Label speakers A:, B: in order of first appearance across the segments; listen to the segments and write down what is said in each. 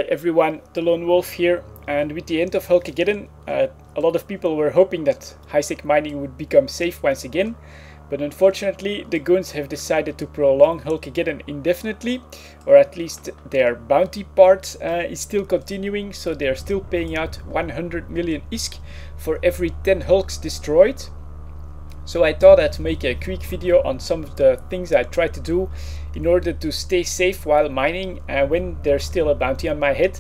A: Hi everyone, delonewolf here, and with the end of hulkageddon, a lot of people were hoping that high-sec mining would become safe once again, but unfortunately the goons have decided to prolong hulkageddon indefinitely, or at least their bounty part is still continuing, so they are still paying out 100 million ISK for every 10 hulks destroyed. So I thought I'd make a quick video on some of the things I try to do in order to stay safe while mining when there's still a bounty on my head.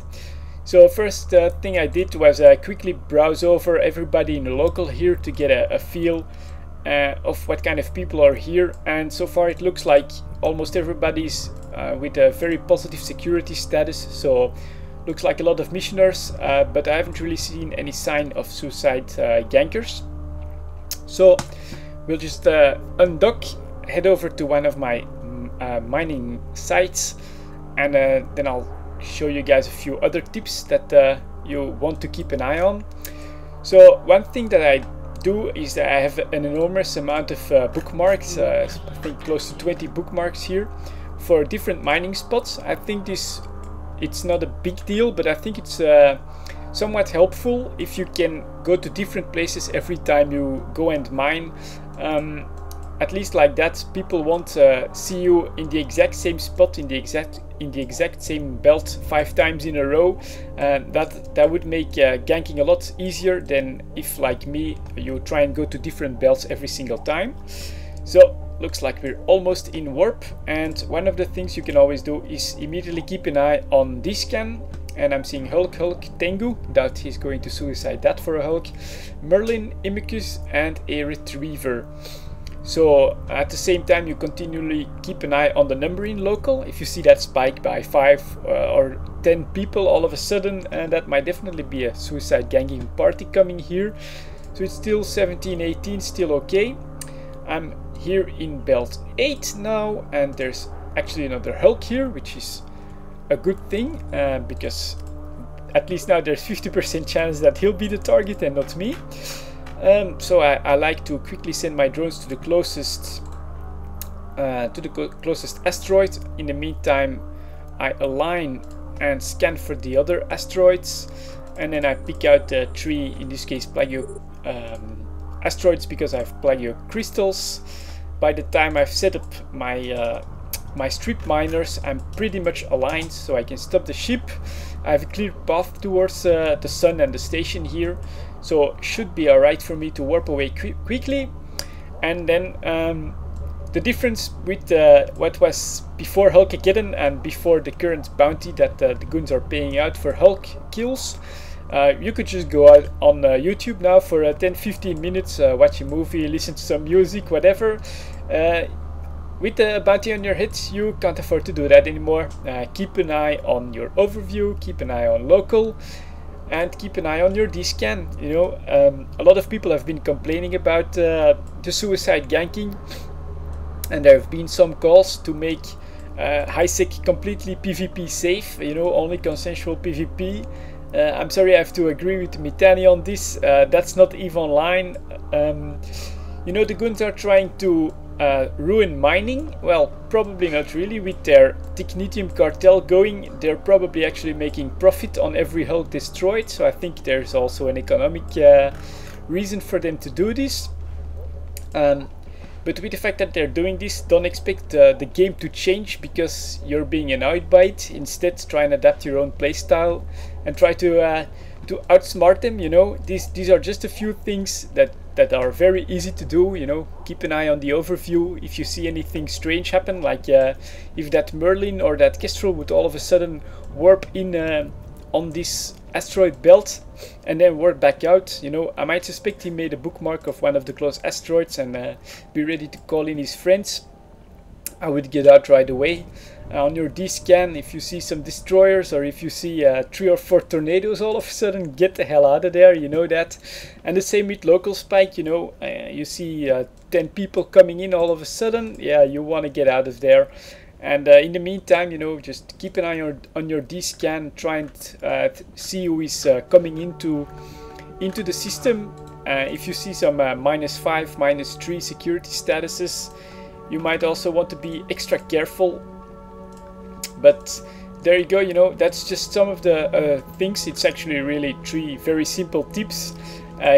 A: So first thing I did was quickly browse over everybody in the local here to get a feel of what kind of people are here, and so far it looks like almost everybody's with a very positive security status, so looks like a lot of missioners, but I haven't really seen any sign of suicide gankers. So we'll just undock, head over to one of my mining sites, and then I'll show you guys a few other tips that you want to keep an eye on. So one thing that I do is that I have an enormous amount of bookmarks, I think close to 20 bookmarks here for different mining spots. I think it's not a big deal, but I think it's somewhat helpful if you can go to different places every time you go and mine. At least like that, people won't see you in the exact same spot in the exact same belt 5 times in a row. That would make ganking a lot easier than if, like me, you try and go to different belts every single time. So looks like we're almost in warp, and one of the things you can always do is immediately keep an eye on this scan. And I'm seeing Hulk, Tengu, doubt he's going to suicide that for a Hulk, Merlin, Imicus, and a Retriever. So at the same time you continually keep an eye on the number in local. If you see that spike by 5 or 10 people all of a sudden, that might definitely be a suicide ganking party coming here. So it's still 17, 18, still okay. I'm here in belt 8 now, and there's actually another Hulk here, which is a good thing, because at least now there's 50% chance that he'll be the target and not me. So I like to quickly send my drones to the closest asteroid. In the meantime, I align and scan for the other asteroids, and then I pick out the 3, in this case plagio asteroids, because I have plagio crystals. By the time I've set up my strip miners, I'm pretty much aligned, so I can stop the ship. I have a clear path towards the sun and the station here, so should be alright for me to warp away quickly. And then the difference with what was before hulkageddon and before the current bounty that the goons are paying out for Hulk kills, you could just go out on YouTube now for 10-15 minutes, watch a movie, listen to some music, whatever. With the bounty on your head, you can't afford to do that anymore. Keep an eye on your overview, keep an eye on local, and keep an eye on your D-scan. You know, a lot of people have been complaining about the suicide ganking, and there have been some calls to make high-sec completely PvP safe, you know, only consensual PvP. I'm sorry, I have to agree with Mitani on this. That's not EVE Online. You know, the goons are trying to ruin mining. Well, probably not really. With their Technetium cartel going, they're probably actually making profit on every Hulk destroyed, so I think there's also an economic reason for them to do this. But with the fact that they're doing this, don't expect the game to change because you're being annoyed by it. Instead, try and adapt your own playstyle and try to outsmart them. You know, these are just a few things that are very easy to do. You know, keep an eye on the overview. If you see anything strange happen, like if that Merlin or that Kestrel would all of a sudden warp in on this asteroid belt and then warp back out, you know, I might suspect he made a bookmark of one of the close asteroids and be ready to call in his friends. I would get out right away. On your D-scan, if you see some destroyers or if you see 3 or 4 tornadoes all of a sudden, get the hell out of there, you know that. And the same with local spike, you know, you see 10 people coming in all of a sudden, yeah, you want to get out of there. And in the meantime, you know, just keep an eye on your D-scan, try and see who is coming into the system. If you see some -5, -3 security statuses, you might also want to be extra careful. But there you go, you know, that's just some of the things. It's actually really 3 very simple tips.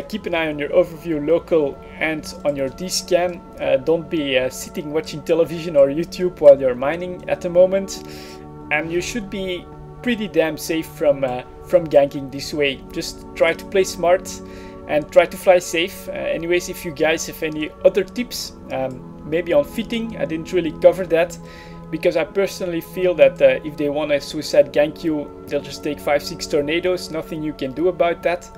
A: Keep an eye on your overview local and on your D-scan. Don't be sitting watching television or YouTube while you're mining at the moment. And you should be pretty damn safe from ganking this way. Just try to play smart and try to fly safe. Anyways, if you guys have any other tips, maybe on fitting, I didn't really cover that, because I personally feel that if they want to suicide gank you, they'll just take 5-6 tornadoes, nothing you can do about that.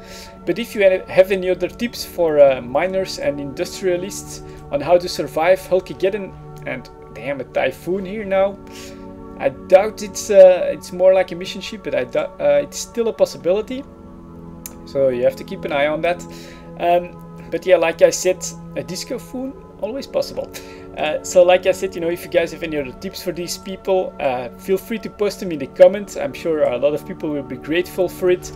A: But if you have any other tips for miners and industrialists on how to survive hulkageddon, and damn, a typhoon here now, I doubt it's more like a mission ship, but it's still a possibility. So you have to keep an eye on that. But yeah, like I said, a disco foon, always possible. So like I said, you know, if you guys have any other tips for these people, feel free to post them in the comments. I'm sure a lot of people will be grateful for it.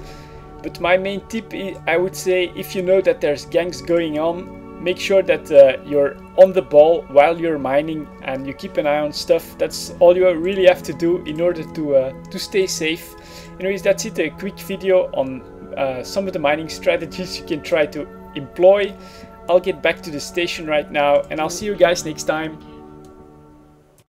A: But my main tip is, I would say, if you know that there's gangs going on, make sure that you're on the ball while you're mining and you keep an eye on stuff. That's all you really have to do in order to stay safe. Anyways, that's it, a quick video on some of the mining strategies you can try to employ. I'll get back to the station right now, and I'll see you guys next time.